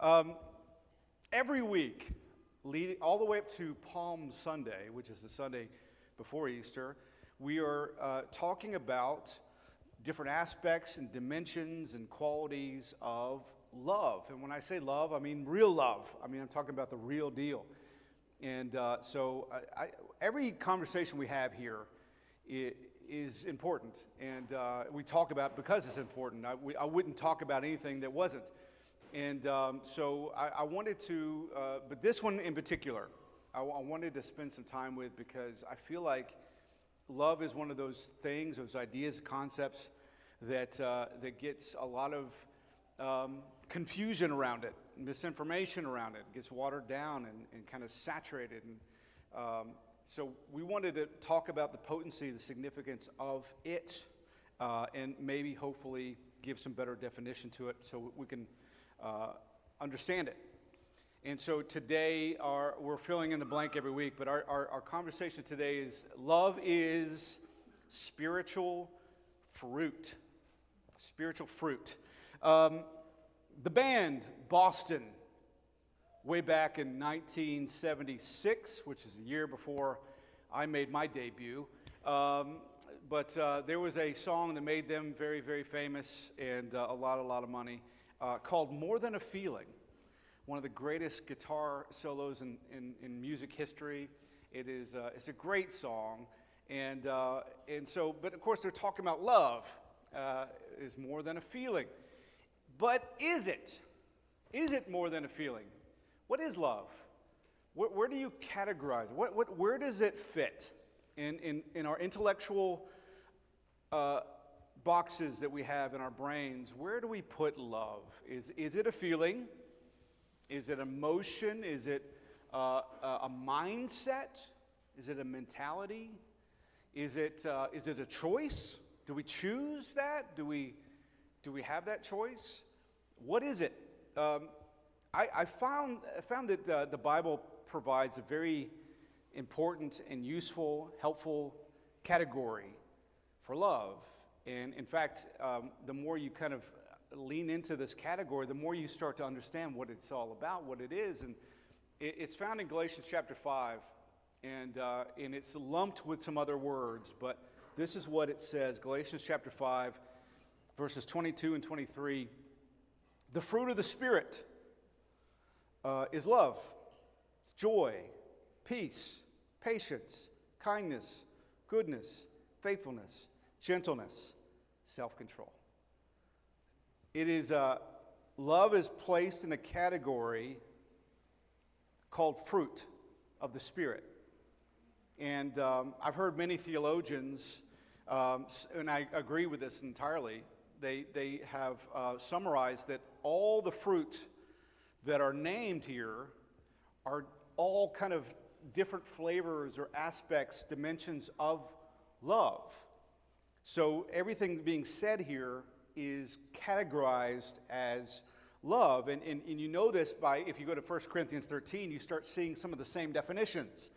Um, every week, all the way up to Palm Sunday, which is the Sunday before Easter, we are talking about different aspects and dimensions and qualities of love. And when I say love, I mean real love. I'm talking about the real deal. And so every conversation we have here is important. And we talk about it because it's important. I wouldn't talk about anything that wasn't. And so I wanted to, but this one in particular, I wanted to spend some time with because I feel like love is one of those things, those ideas, concepts that gets a lot of confusion around it, misinformation around it, gets watered down and kind of saturated. And so we wanted to talk about the potency, the significance of it, and maybe hopefully give some better definition to it so we can understand it. And so today, we're filling in the blank every week, but our conversation today is love is spiritual fruit. Spiritual fruit. The band Boston, way back in 1976, which is a year before I made my debut, but there was a song that made them very, very famous and a lot of money, called More Than a Feeling, one of the greatest guitar solos in music history. It's a great song, and so, but of course they're talking about love is more than a feeling. But is it? Is it more than a feeling? What is love? Where do you categorize it? Where does it fit in our intellectual boxes that we have in our brains? Where do we put love? Is it a feeling? Is it emotion? Is it a mindset? Is it a mentality? Is it a choice? Do we choose that? Do we have that choice? What is it? I found that the Bible provides a very important and useful, helpful category for love. And in fact, the more you kind of lean into this category, the more you start to understand what it's all about, what it is. And it's found in Galatians chapter 5, and it's lumped with some other words, but this is what it says, Galatians chapter 5, verses 22 and 23. The fruit of the Spirit is love, it's joy, peace, patience, kindness, goodness, faithfulness, gentleness, self-control. It is, love is placed in a category called fruit of the Spirit. And I've heard many theologians, and I agree with this entirely, they have summarized that all the fruit that are named here are all kind of different flavors or aspects, dimensions of love. So everything being said here is categorized as love. And you know this by, if you go to 1 Corinthians 13, you start seeing some of the same definitions.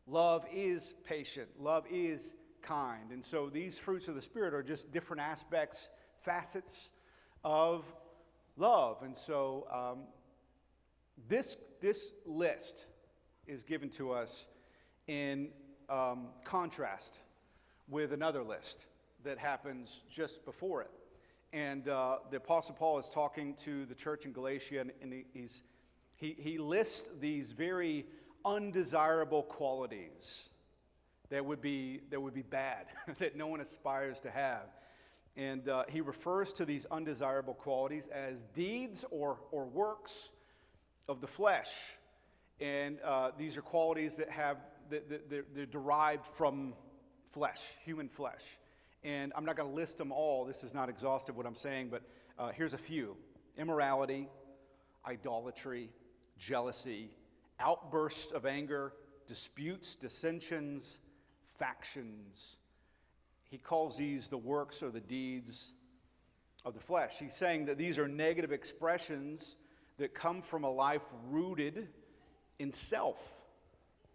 Love is patient. Love is kind. And so these fruits of the Spirit are just different aspects, facets of love. And so this list is given to us in contrast with another list that happens just before it. And the Apostle Paul is talking to the church in Galatia, and he lists these very undesirable qualities that would be bad, that no one aspires to have. And he refers to these undesirable qualities as deeds or works of the flesh. And these are qualities that they're derived from flesh, human flesh. And I'm not going to list them all. This is not exhaustive what I'm saying, but here's a few. Immorality, idolatry, jealousy, outbursts of anger, disputes, dissensions, factions. He calls these the works or the deeds of the flesh. He's saying that these are negative expressions that come from a life rooted in self.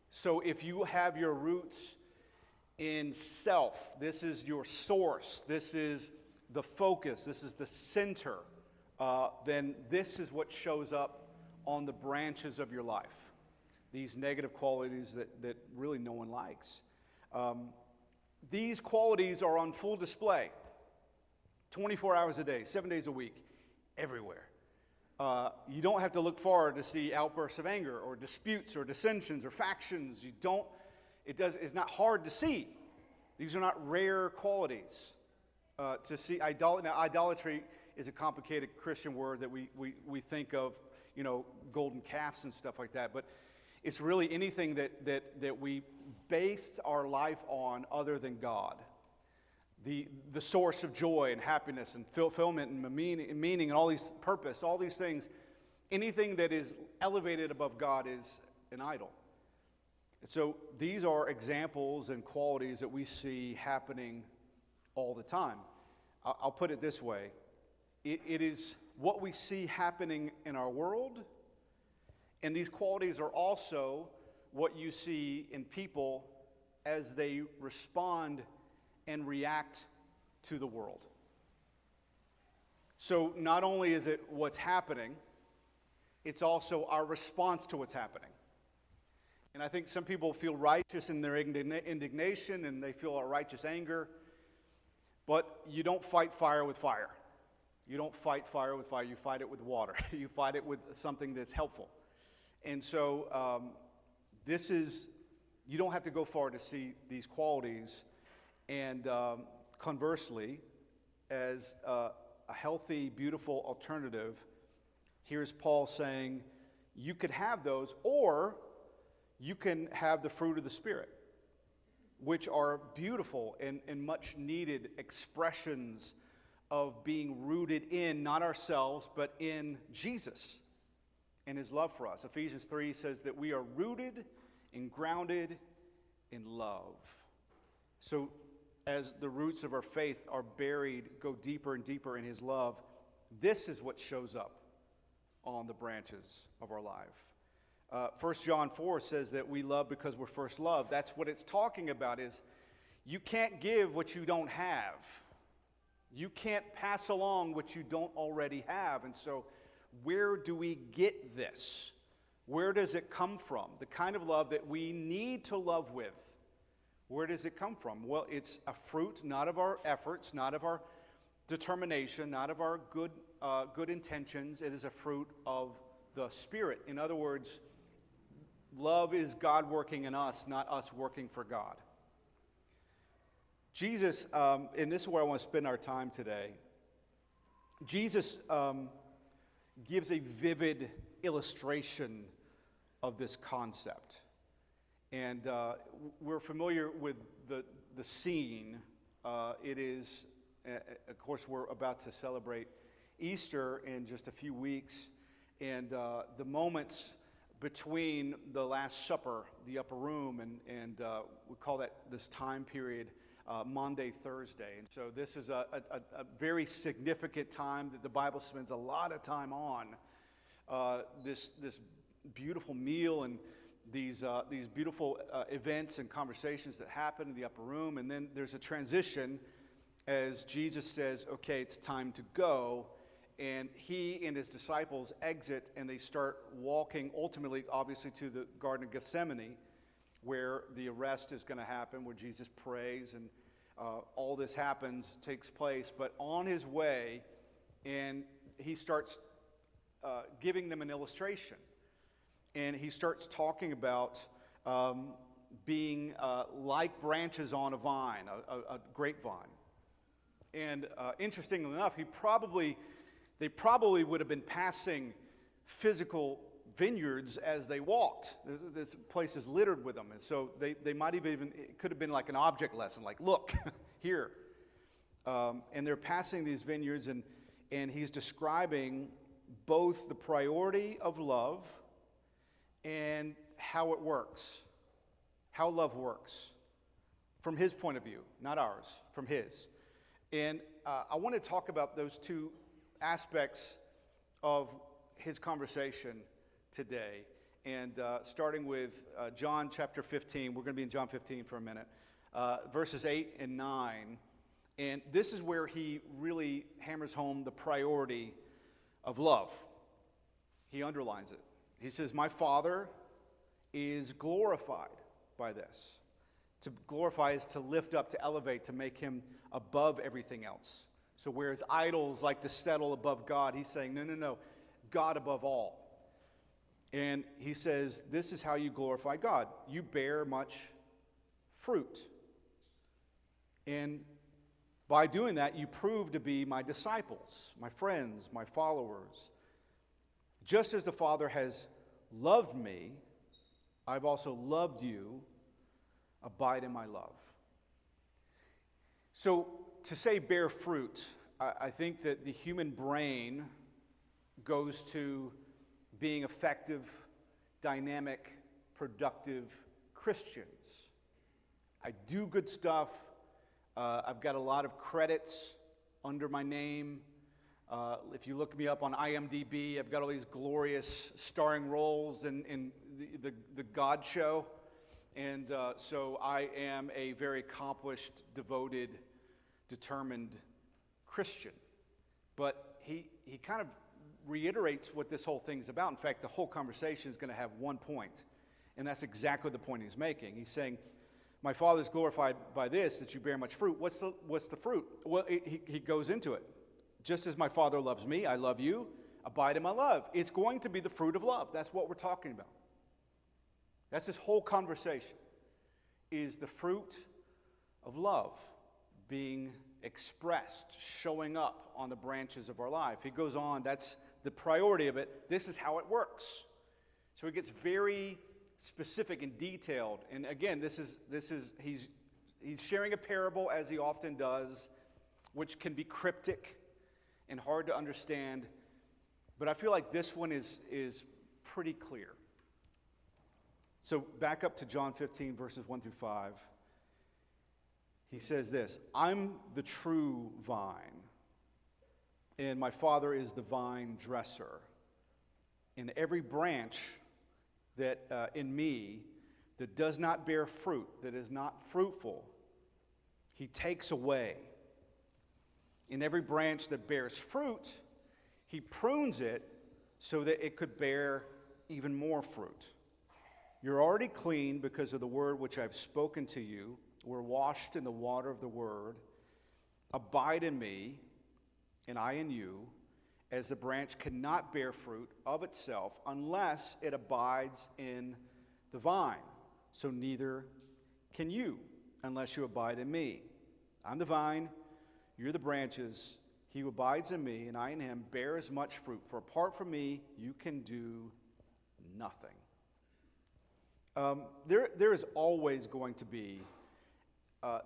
So if you have your roots in self, this is your source, this is the focus, this is the center then this is what shows up on the branches of your life. These negative qualities that really no one likes. These qualities are on full display 24 hours a day, 7 days a week, everywhere. You don't have to look far to see outbursts of anger or disputes or dissensions or factions. It's not hard to see. These are not rare qualities to see. Now, idolatry is a complicated Christian word that we think of, golden calves and stuff like that. But it's really anything that we base our life on other than God. The source of joy and happiness and fulfillment and meaning and all these purpose, all these things, anything that is elevated above God is an idol. So these are examples and qualities that we see happening all the time. I'll put it this way. It is what we see happening in our world, and these qualities are also what you see in people as they respond and react to the world. So not only is it what's happening, it's also our response to what's happening. And I think some people feel righteous in their indignation and they feel a righteous anger, but you don't fight fire with fire. You don't fight fire with fire, you fight it with water. You fight it with something that's helpful. And so you don't have to go far to see these qualities. And conversely, as a healthy, beautiful alternative, here's Paul saying, you could have those, or you can have the fruit of the Spirit, which are beautiful and much needed expressions of being rooted in, not ourselves, but in Jesus and his love for us. Ephesians 3 says that we are rooted and grounded in love. So as the roots of our faith are buried, go deeper and deeper in his love, this is what shows up on the branches of our life. 1 John 4 says that we love because we're first loved. That's what it's talking about, is you can't give what you don't have. You can't pass along what you don't already have. And so where do we get this? Where does it come from? The kind of love that we need to love with. Where does it come from? Well, it's a fruit not of our efforts, not of our determination, not of our good intentions. It is a fruit of the Spirit. In other words, love is God working in us, not us working for God. Jesus, and this is where I want to spend our time today, Jesus gives a vivid illustration of this concept. And we're familiar with the scene. It is, of course, we're about to celebrate Easter in just a few weeks. And the moments between the Last Supper, the upper room, and we call that this time period Maundy, Thursday. And so this is a very significant time that the Bible spends a lot of time on. This beautiful meal and these beautiful events and conversations that happen in the upper room. And then there's a transition as Jesus says, okay, it's time to go. And he and his disciples exit and they start walking ultimately, obviously, to the Garden of Gethsemane, where the arrest is going to happen, where Jesus prays and all this takes place. But on his way, and he starts giving them an illustration. And he starts talking about being like branches on a vine, a grapevine. And interestingly enough, they probably would have been passing physical vineyards as they walked. This place is littered with them. And so they might have even, it could have been like an object lesson, like, look, here. And they're passing these vineyards, and he's describing both the priority of love and how it works, how love works, from his point of view, not ours, from his. And I want to talk about those two aspects of his conversation today. And starting with John chapter 15, we're going to be in John 15 for a minute, verses 8 and 9. And this is where he really hammers home the priority of love. He underlines it. He says, my Father is glorified by this. To glorify is to lift up, to elevate, to make him above everything else. So whereas idols like to settle above God, he's saying, no, God above all. And he says, this is how you glorify God. You bear much fruit. And by doing that, you prove to be my disciples, my friends, my followers. Just as the Father has loved me, I've also loved you. Abide in my love. So to say bear fruit, I think that the human brain goes to being effective, dynamic, productive Christians. I do good stuff. I've got a lot of credits under my name. If you look me up on IMDb, I've got all these glorious starring roles in the God Show. And so I am a very accomplished, devoted, determined Christian. But he kind of reiterates what this whole thing's about. In fact, the whole conversation is going to have one point. And that's exactly the point he's making. He's saying, my Father is glorified by this, that you bear much fruit. What's the fruit? Well, he goes into it. Just as my Father loves me, I love you. Abide in my love. It's going to be the fruit of love. That's what we're talking about. That's this whole conversation, is the fruit of love being expressed, showing up on the branches of our life. He goes on, that's the priority of it. This is how it works. So he gets very specific and detailed. And again, he's sharing a parable, as he often does, which can be cryptic and hard to understand. But I feel like this one is pretty clear. So back up to John 15, verses 1 through 5. He says this, I'm the true vine, and my Father is the vine dresser. And every branch that in me that does not bear fruit, that is not fruitful, he takes away. In every branch that bears fruit, he prunes it so that it could bear even more fruit. You're already clean because of the word which I've spoken to you. We're washed in the water of the word. Abide in me, and I in you, as the branch cannot bear fruit of itself unless it abides in the vine. So neither can you unless you abide in me. I'm the vine, you're the branches. He who abides in me, and I in him, bears much fruit. For apart from me, you can do nothing. There is always going to be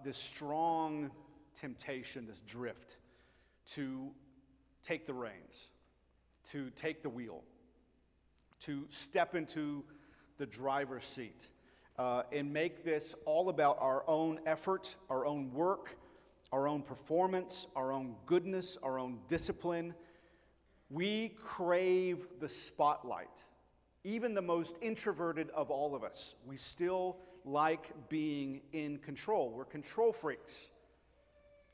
this strong temptation, this drift, to take the reins, to take the wheel, to step into the driver's seat, and make this all about our own effort, our own work, our own performance, our own goodness, our own discipline. We crave the spotlight. Even the most introverted of all of us, we still like being in control. We're control freaks.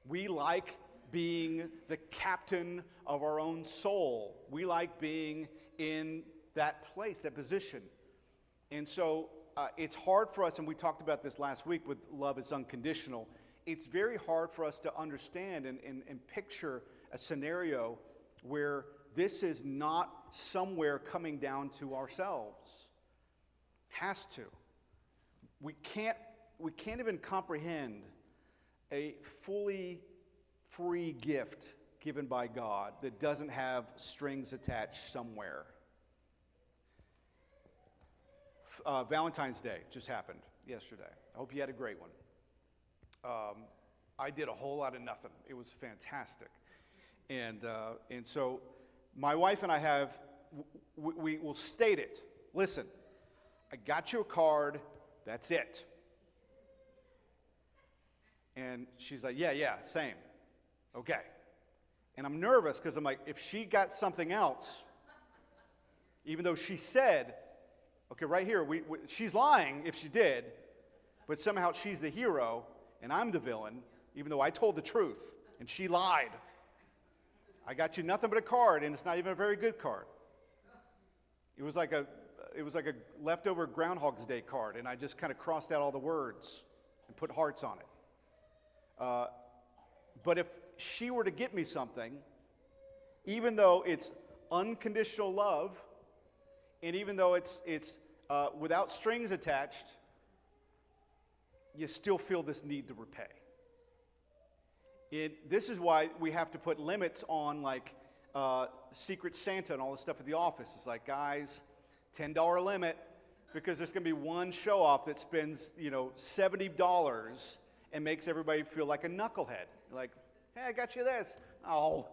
We like being the captain of our own soul. We like being in that place, that position. And so it's hard for us, and we talked about this last week with love is unconditional. It's very hard for us to understand and picture a scenario where this is not somewhere coming down to ourselves. Has to. We can't even comprehend a fully free gift given by God that doesn't have strings attached somewhere. Valentine's Day just happened yesterday. I hope you had a great one. I did a whole lot of nothing. It was fantastic. And so my wife and I we will state it. Listen, I got you a card, that's it. And she's like, yeah, same. Okay. And I'm nervous because I'm like, if she got something else, even though she said, okay, right here, she's lying if she did, but somehow she's the hero and I'm the villain, even though I told the truth and she lied. I got you nothing but a card, and it's not even a very good card. It was like a leftover Groundhog's Day card, and I just kind of crossed out all the words and put hearts on it. But if she were to get me something, even though it's unconditional love, and even though it's without strings attached, you still feel this need to repay. This is why we have to put limits on, like, Secret Santa and all this stuff at the office. It's like, guys, $10 limit, because there's going to be one show-off that spends, $70 and makes everybody feel like a knucklehead. Like, hey, I got you this. Oh.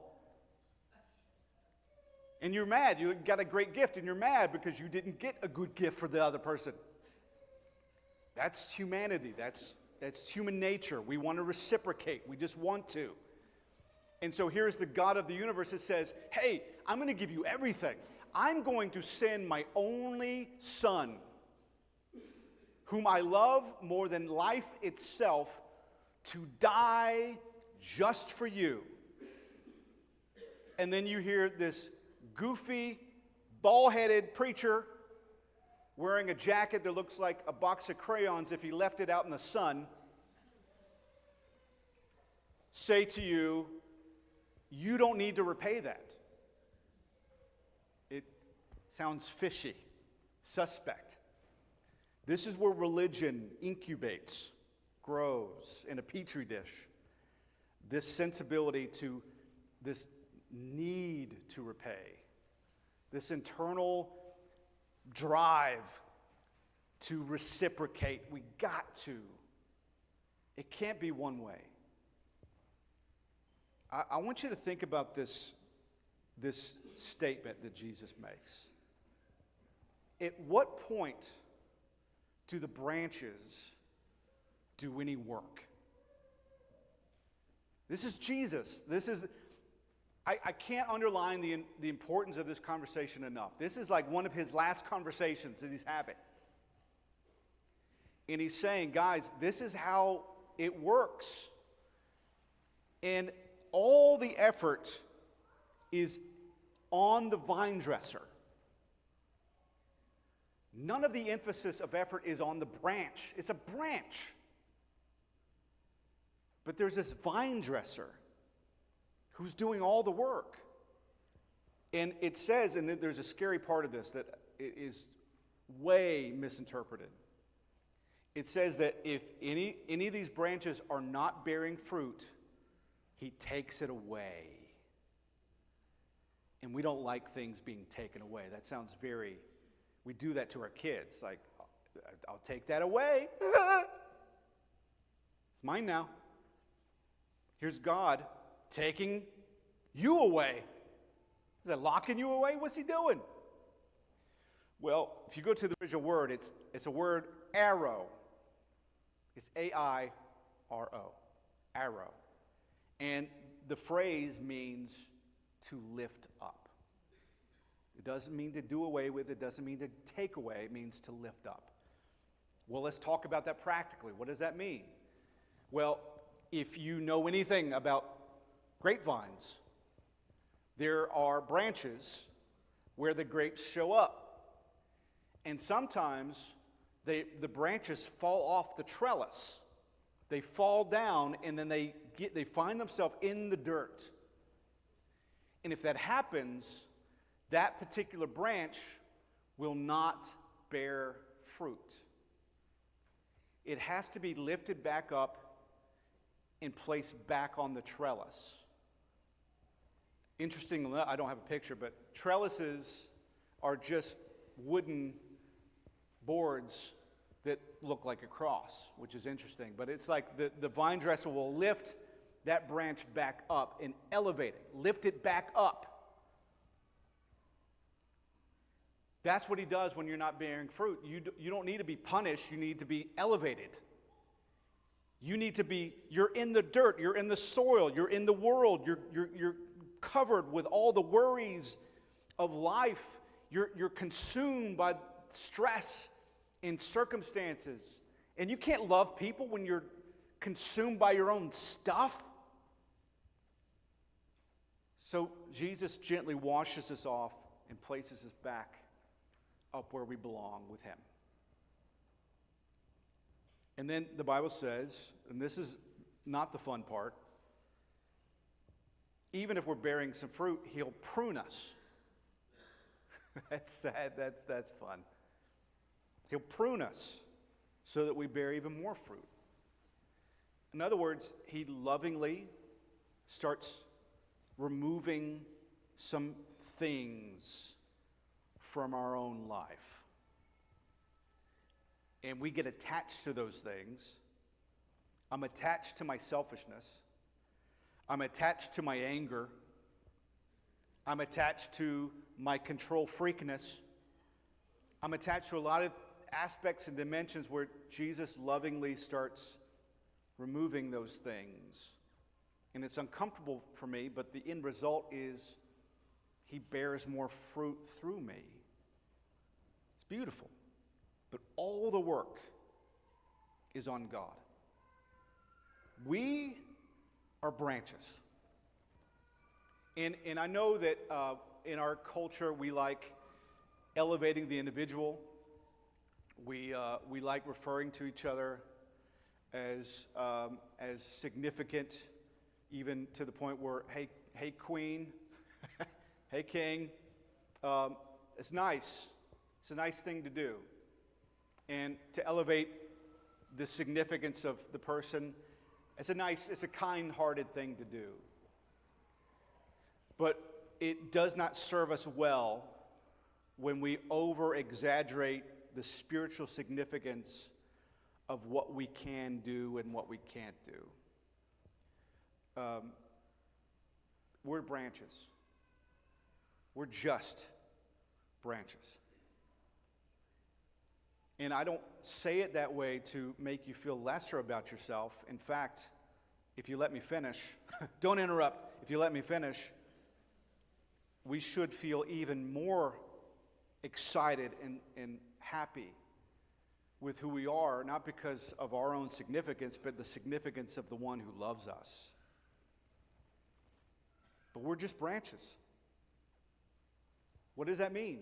And you're mad. You got a great gift, and you're mad because you didn't get a good gift for the other person. That's humanity. That's human nature. We want to reciprocate. We just want to. And so here's the God of the universe that says, hey, I'm going to give you everything. I'm going to send my only son, whom I love more than life itself, to die just for you. And then you hear this goofy, bald-headed preacher wearing a jacket that looks like a box of crayons if he left it out in the sun, say to you, you don't need to repay that. It sounds fishy, suspect. This is where religion incubates, grows in a petri dish. This sensibility to this need to repay, this internal drive to reciprocate. We got to. It can't be one way. I want you to think about this statement that Jesus makes. At what point do the branches do any work? This is Jesus. I can't underline the importance of this conversation enough. This is like one of his last conversations that he's having. And he's saying, guys, this is how it works. And all the effort is on the vine dresser. None of the emphasis of effort is on the branch. It's a branch. But there's this vine dresser who's doing all the work. And it says, and there's a scary part of this that is way misinterpreted. It says that if any of these branches are not bearing fruit, he takes it away. And we don't like things being taken away. That sounds we do that to our kids. Like, I'll take that away. It's mine now. Here's God taking you away. Is that locking you away? What's he doing? Well, if you go to the original word, it's a word arrow. It's A-I-R-O. Arrow. And the phrase means to lift up. It doesn't mean to do away with. It doesn't mean to take away. It means to lift up. Well, let's talk about that practically. What does that mean? Well, if you know anything about grapevines, there are branches where the grapes show up. And sometimes the branches fall off the trellis. They fall down, and then they find themselves in the dirt. And if that happens, that particular branch will not bear fruit. It has to be lifted back up and placed back on the trellis. Interestingly, I don't have a picture, but trellises are just wooden boards that look like a cross, which is interesting. But it's like the vine dresser will lift that branch back up and elevate it, lift it back up. That's what he does when you're not bearing fruit. You don't need to be punished, you need to be elevated. You need to be, you're in the dirt, you're in the soil, you're in the world, you're covered with all the worries of life. You're consumed by stress and circumstances. And you can't love people when you're consumed by your own stuff. So Jesus gently washes us off and places us back up where we belong with him. And then the Bible says, and this is not the fun part, even if we're bearing some fruit, he'll prune us. That's sad. That's fun. He'll prune us so that we bear even more fruit. In other words, he lovingly starts removing some things from our own life. And we get attached to those things. I'm attached to my selfishness. I'm attached to my anger. I'm attached to my control freakness. I'm attached to a lot of aspects and dimensions where Jesus lovingly starts removing those things. And it's uncomfortable for me, but the end result is he bears more fruit through me. It's beautiful. But all the work is on God. We are branches. And I know that in our culture we like elevating the individual. We like referring to each other as significant, even to the point where, hey queen, hey king. It's nice. It's a nice thing to do. And to elevate the significance of the person, it's a kind-hearted thing to do. But it does not serve us well when we over-exaggerate the spiritual significance of what we can do and what we can't do. We're branches. We're just branches. And I don't say it that way to make you feel lesser about yourself. In fact, if you let me finish, don't interrupt. If you let me finish, we should feel even more excited and happy with who we are, not because of our own significance, but the significance of the one who loves us. But we're just branches. What does that mean?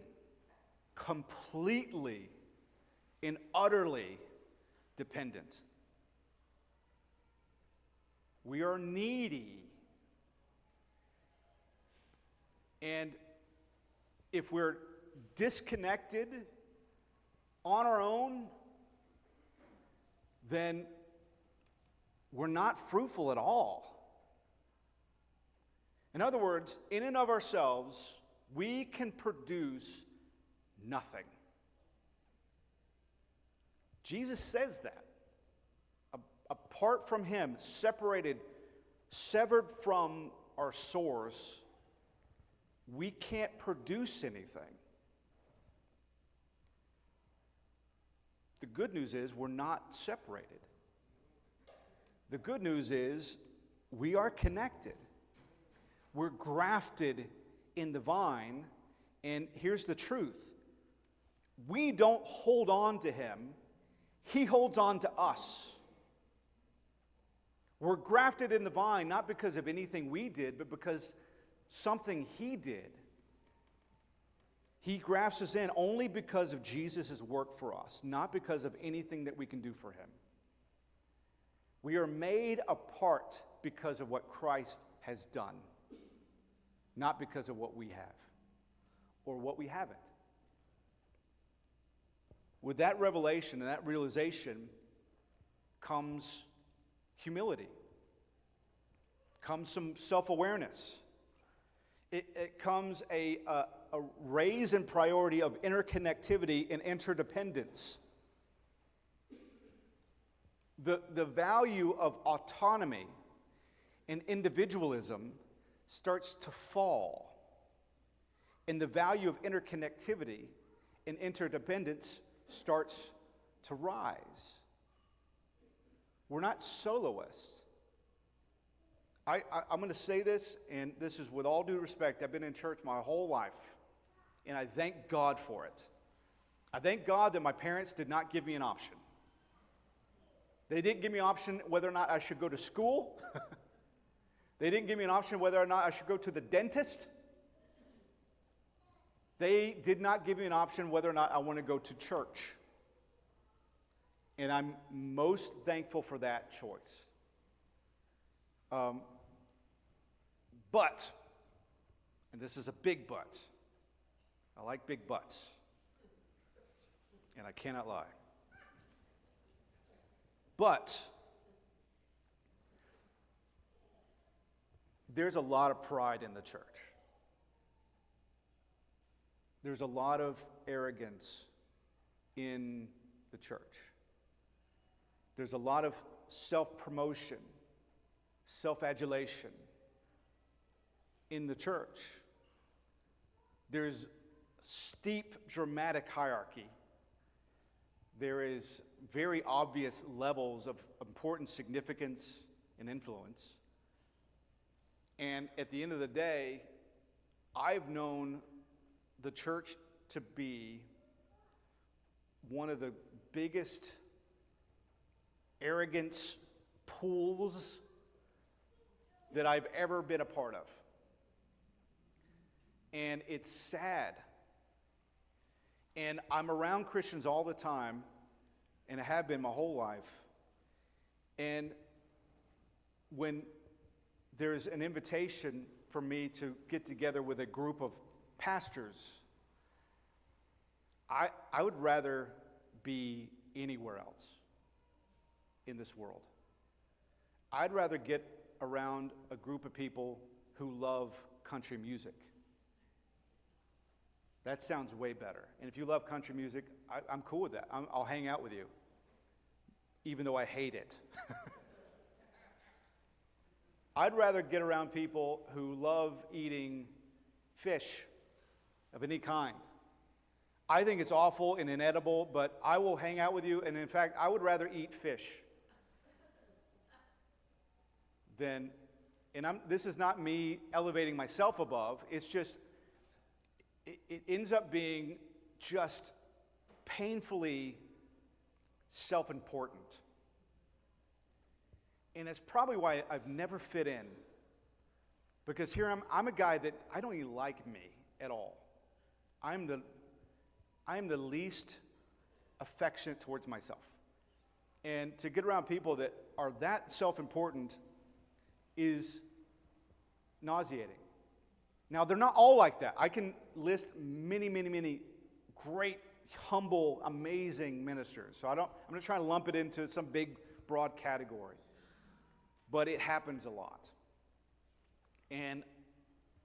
Completely and utterly dependent. We are needy. And if we're disconnected on our own, then we're not fruitful at all. In other words, in and of ourselves, we can produce nothing. Jesus says that. Apart from him, separated, severed from our source, we can't produce anything. The good news is we're not separated. The good news is we are connected. We're grafted in the vine, and here's the truth. We don't hold on to him. He holds on to us. We're grafted in the vine not because of anything we did, but because something he did. He grafts us in only because of Jesus' work for us, not because of anything that we can do for him. We are made apart because of what Christ has done, not because of what we have or what we haven't. With that revelation and that realization comes humility, comes some self-awareness. It comes a raise in priority of interconnectivity and interdependence. The value of autonomy and individualism starts to fall, and the value of interconnectivity and interdependence starts to rise. We're not soloists. I'm going to say this, and this is with all due respect. I've been in church my whole life, and I thank God for it. I thank God that my parents did not give me an option. They didn't give me an option whether or not I should go to school. They didn't give me an option whether or not I should go to the dentist. They did not give me an option whether or not I want to go to church. And I'm most thankful for that choice. But, and this is a big but, I like big buts, and I cannot lie. But there's a lot of pride in the church. There's a lot of arrogance in the church. There's a lot of self-promotion, self-adulation in the church. There's steep, dramatic hierarchy. There is very obvious levels of important significance and influence. And at the end of the day, I've known the church to be one of the biggest arrogance pools that I've ever been a part of. And it's sad. And I'm around Christians all the time, and I have been my whole life. And when there's an invitation for me to get together with a group of pastors, I would rather be anywhere else in this world. I'd rather get around a group of people who love country music. That sounds way better. And if you love country music, I'm cool with that. I'll hang out with you, even though I hate it. I'd rather get around people who love eating fish of any kind. I think it's awful and inedible, but I will hang out with you, and in fact, I would rather eat fish than, this is not me elevating myself above, it's just, it ends up being just painfully self-important. And it's probably why I've never fit in. Because here I'm a guy that I don't even like me at all. I am the least affectionate towards myself. And to get around people that are that self-important is nauseating. Now, they're not all like that. I can list many, many, many great, humble, amazing ministers. So I'm going to try and lump it into some big, broad category. But it happens a lot. And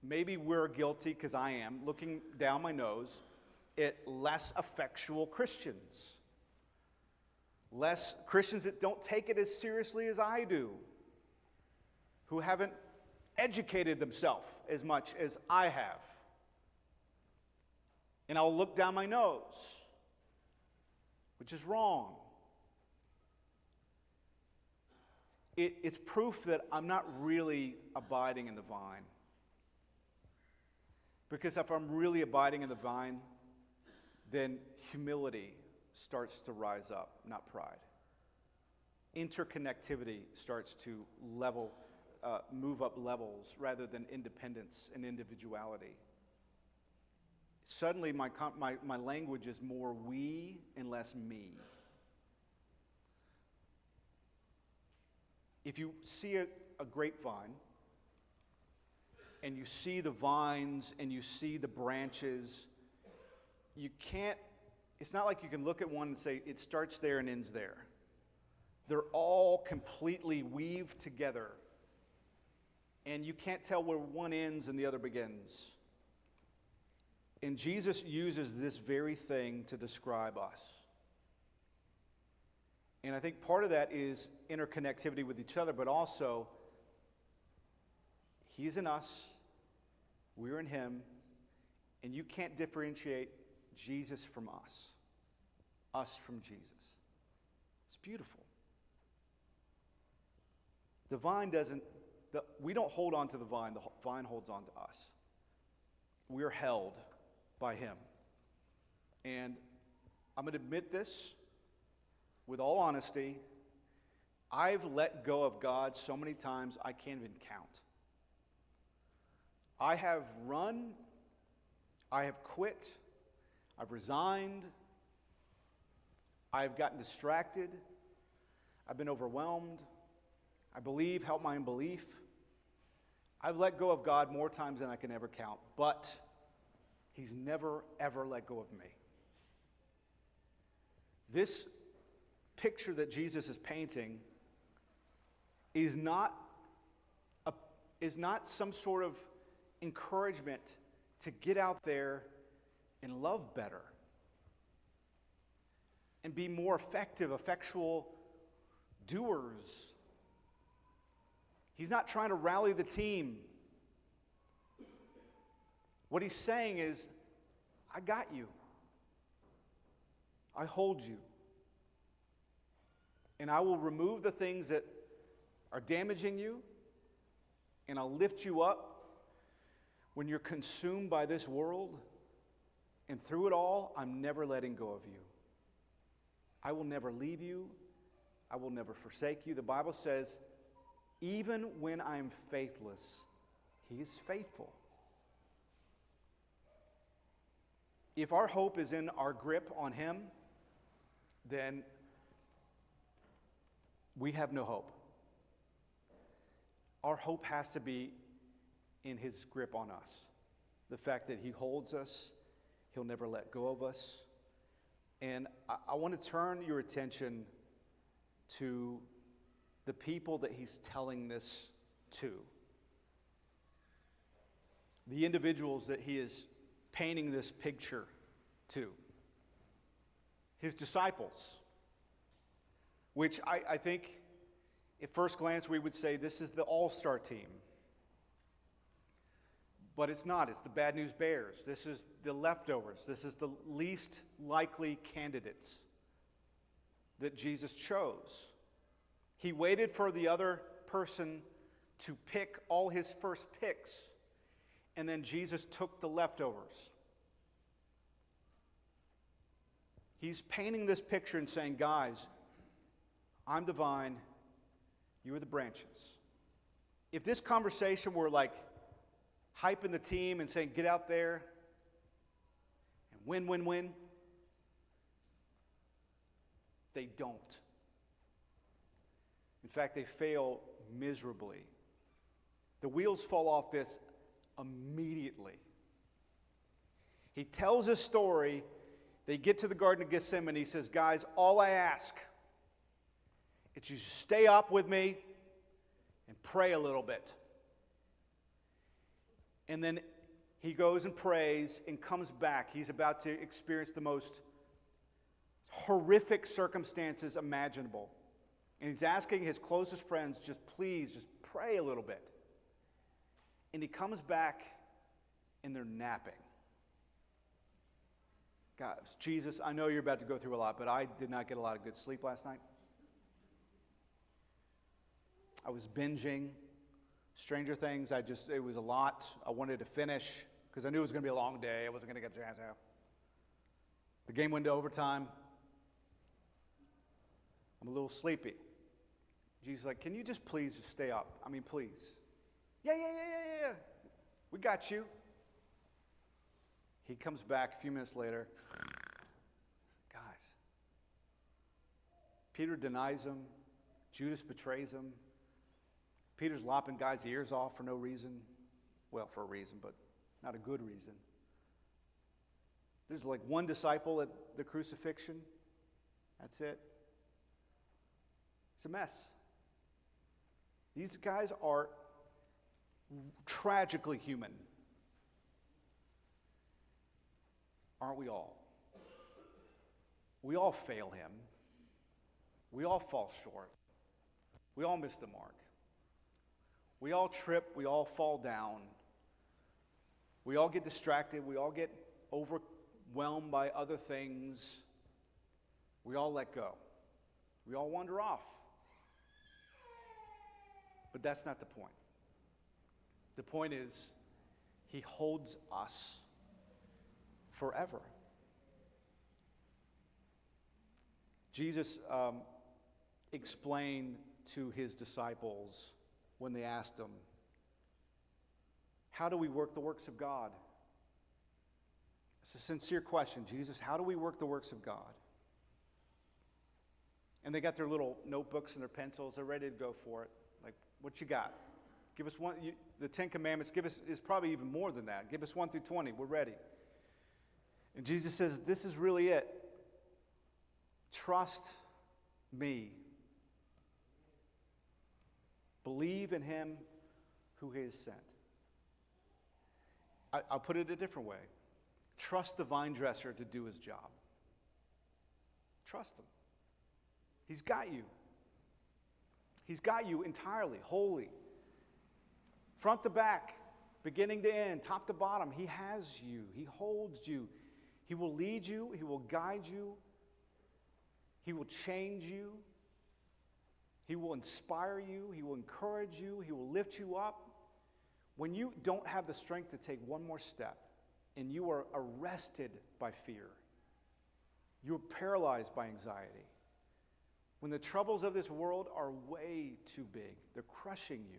maybe we're guilty, because I am, looking down my nose at less effectual Christians. Less Christians that don't take it as seriously as I do. Who haven't educated themselves as much as I have. And I'll look down my nose, which is wrong. It's proof that I'm not really abiding in the vine. Because if I'm really abiding in the vine, then humility starts to rise up, not pride. Interconnectivity starts to move up levels rather than independence and individuality. Suddenly my language is more we and less me. If you see a grapevine and you see the vines and you see the branches, it's not like you can look at one and say it starts there and ends there. They're all completely weaved together. And you can't tell where one ends and the other begins. And Jesus uses this very thing to describe us. And I think part of that is interconnectivity with each other, but also He's in us, we're in Him, and you can't differentiate Jesus from us from Jesus. It's beautiful. The vine we don't hold on to the vine holds on to us. We're held by Him. And I'm going to admit this with all honesty. I've let go of God so many times I can't even count. I have run, I have quit. I've resigned. I've gotten distracted. I've been overwhelmed. I believe, help my unbelief. I've let go of God more times than I can ever count, but He's never, ever let go of me. This picture that Jesus is painting is not some sort of encouragement to get out there and love better and be more effectual doers. He's not trying to rally the team. What he's saying is, I got you. I hold you. And I will remove the things that are damaging you, and I'll lift you up when you're consumed by this world. And through it all, I'm never letting go of you. I will never leave you. I will never forsake you. The Bible says, even when I am faithless, He is faithful. If our hope is in our grip on Him, then we have no hope. Our hope has to be in His grip on us. The fact that He holds us, He'll never let go of us. And I want to turn your attention to the people that He's telling this to. The individuals that He is painting this picture to. His disciples, which I think at first glance we would say this is the all-star team. But it's not. It's the Bad News Bears. This is the leftovers. This is the least likely candidates that Jesus chose. He waited for the other person to pick all his first picks, and then Jesus took the leftovers. He's painting this picture and saying, guys, I'm the vine, you are the branches. If this conversation were like hyping the team and saying, get out there and win, win, win, they don't. In fact, they fail miserably. The wheels fall off this immediately. He tells a story. They get to the Garden of Gethsemane. He says, guys, all I ask is you stay up with me and pray a little bit. And then he goes and prays and comes back. He's about to experience the most horrific circumstances imaginable. And he's asking his closest friends, please pray a little bit. And he comes back and they're napping. God, Jesus, I know you're about to go through a lot, but I did not get a lot of good sleep last night. I was binging Stranger Things. It was a lot. I wanted to finish because I knew it was going to be a long day. I wasn't going to get a chance out. The game went to overtime. I'm a little sleepy. Jesus is like, can you just please stay up? I mean, please. Yeah. We got you. He comes back a few minutes later. Guys, Peter denies him. Judas betrays him. Peter's lopping guys' ears off for no reason. Well, for a reason, but not a good reason. There's like one disciple at the crucifixion. That's it. It's a mess. These guys are tragically human. Aren't we all? We all fail Him. We all fall short. We all miss the mark. We all trip. We all fall down. We all get distracted. We all get overwhelmed by other things. We all let go. We all wander off. But that's not the point. The point is, He holds us forever. Jesus explained to His disciples when they asked Him, how do we work the works of God? It's a sincere question. Jesus, how do we work the works of God? And they got their little notebooks and their pencils. They're ready to go for it. Like, what you got? Give us one. The Ten Commandments is probably even more than that. Give us 1 through 20. We're ready. And Jesus says, this is really it. Trust me. Believe in him who he has sent. I'll put it a different way. Trust the vine dresser to do his job. Trust him. He's got you. He's got you entirely, wholly. Front to back, beginning to end, top to bottom. He has you. He holds you. He will lead you. He will guide you. He will change you. He will inspire you. He will encourage you. He will lift you up. When you don't have the strength to take one more step and you are arrested by fear, you're paralyzed by anxiety, when the troubles of this world are way too big, they're crushing you,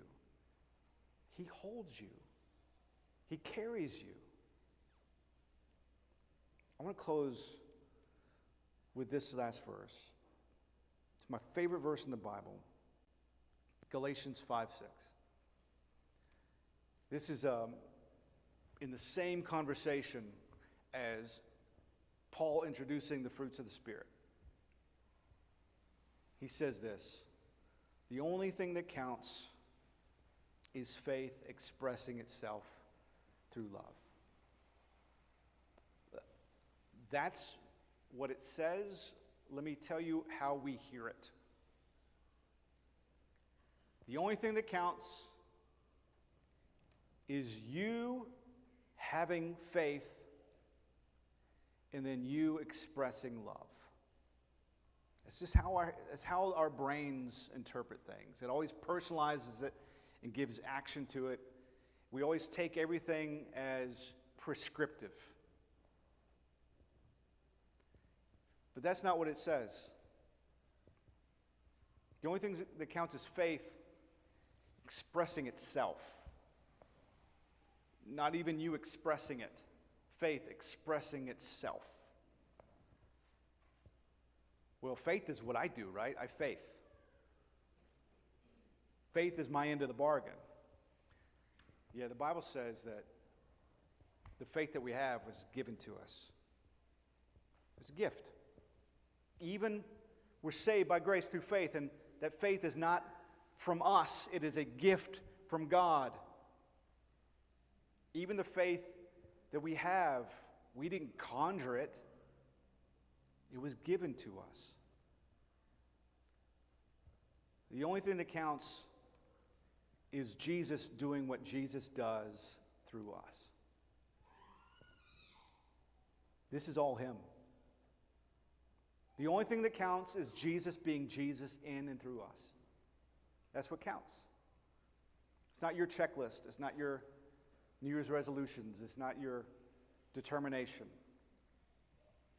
he holds you. He carries you. I want to close with this last verse. It's my favorite verse in the Bible. Galatians 5:6. This is in the same conversation as Paul introducing the fruits of the Spirit. He says this: the only thing that counts is faith expressing itself through love. That's what it says. Let me tell you how we hear it. The only thing that counts is you having faith and then you expressing love. It's just how our brains interpret things. It always personalizes it and gives action to it. We always take everything as prescriptive. But that's not what it says. The only thing that counts is faith expressing itself. Not even you expressing it. Faith expressing itself. Well, faith is what I do, right? I faith. Faith is my end of the bargain. Yeah, the Bible says that the faith that we have was given to us. It's a gift. Even we're saved by grace through faith, and that faith is not from us. It is a gift from God. Even the faith that we have, we didn't conjure it. It was given to us. The only thing that counts is Jesus doing what Jesus does through us. This is all him. The only thing that counts is Jesus being Jesus in and through us. That's what counts. It's not your checklist. It's not your New Year's resolutions. It's not your determination.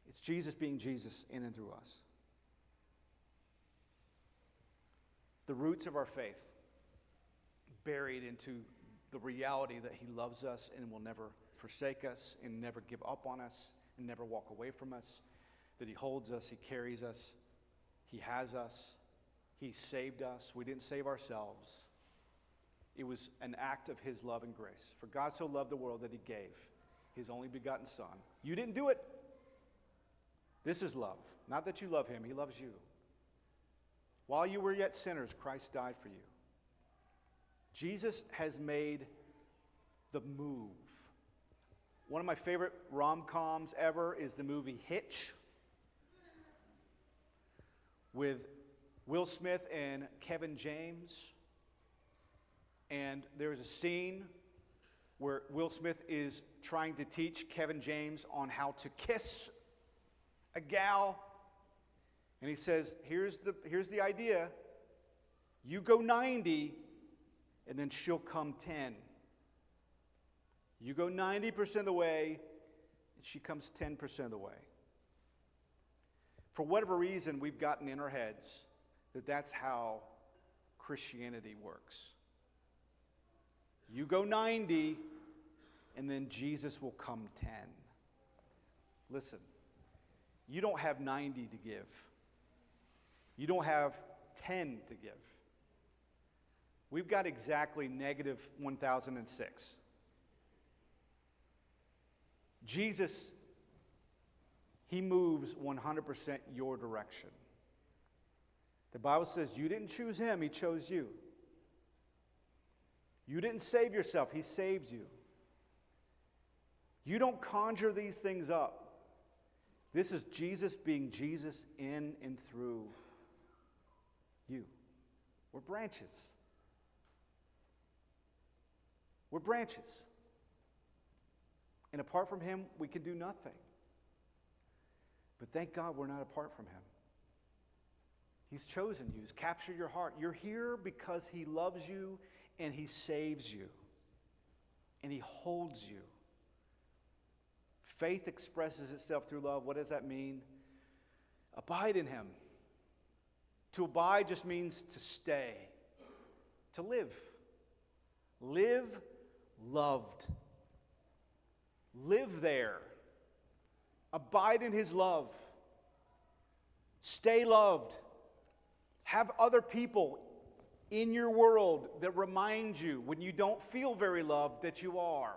It's Jesus being Jesus in and through us. The roots of our faith, buried into the reality that he loves us and will never forsake us and never give up on us and never walk away from us, that he holds us, he carries us, he has us, he saved us. We didn't save ourselves. It was an act of his love and grace. For God so loved the world that he gave his only begotten Son. You didn't do it. This is love. Not that you love him, he loves you. While you were yet sinners, Christ died for you. Jesus has made the move. One of my favorite rom-coms ever is the movie Hitch, with Will Smith and Kevin James. And there is a scene where Will Smith is trying to teach Kevin James on how to kiss a gal. And he says, here's the idea. You go 90, and then she'll come 10. You go 90% of the way, and she comes 10% of the way. For whatever reason, we've gotten in our heads that that's how Christianity works. You go 90, and then Jesus will come 10. Listen, you don't have 90 to give. You don't have 10 to give. We've got exactly negative 1,006. Jesus, he moves 100% your direction. The Bible says you didn't choose him, he chose you. You didn't save yourself, he saved you. You don't conjure these things up. This is Jesus being Jesus in and through you. We're branches. We're branches. And apart from him, we can do nothing. But thank God we're not apart from him. He's chosen you. He's captured your heart. You're here because he loves you and he saves you. And he holds you. Faith expresses itself through love. What does that mean? Abide in him. To abide just means to stay, to live. Live loved. Live there. Abide in his love. Stay loved. Have other people in your world that remind you when you don't feel very loved that you are.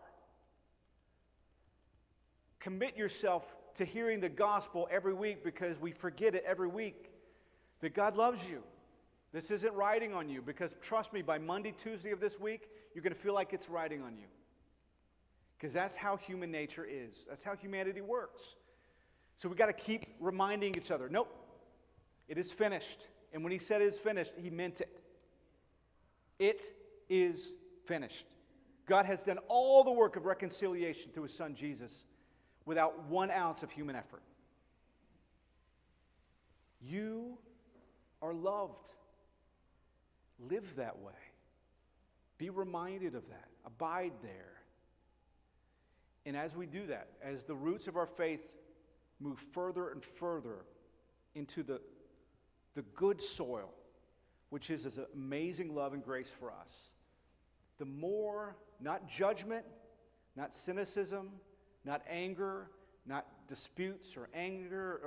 Commit yourself to hearing the gospel every week, because we forget it every week, that God loves you. This isn't riding on you, because trust me, by Monday, Tuesday of this week, you're going to feel like it's riding on you. Because that's how human nature is. That's how humanity works. So we got to keep reminding each other, nope, it is finished. And when he said it is finished, he meant it. It is finished. God has done all the work of reconciliation through his son Jesus without 1 ounce of human effort. You are loved. Live that way. Be reminded of that. Abide there. And as we do that, as the roots of our faith move further and further into the good soil, which is his amazing love and grace for us, the more, not judgment, not cynicism, not anger, not disputes or anger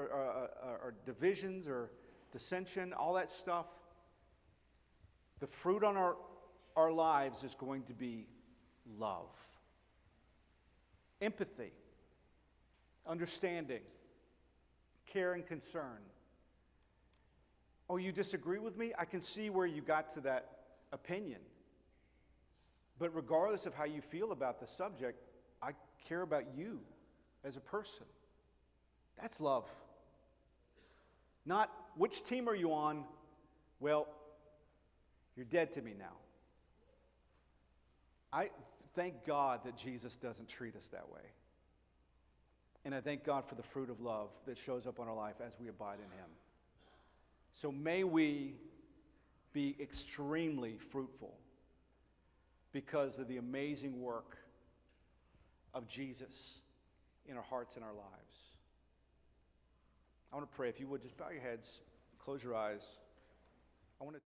or divisions or dissension, all that stuff, the fruit on our lives is going to be love, empathy, understanding, care and concern. Oh, you disagree with me? I can see where you got to that opinion. But regardless of how you feel about the subject, I care about you as a person. That's love. Not, which team are you on? Well, you're dead to me now. I thank God that Jesus doesn't treat us that way. And I thank God for the fruit of love that shows up on our life as we abide in him. So may we be extremely fruitful because of the amazing work of Jesus in our hearts and our lives. I want to pray. If you would, just bow your heads, close your eyes. I want to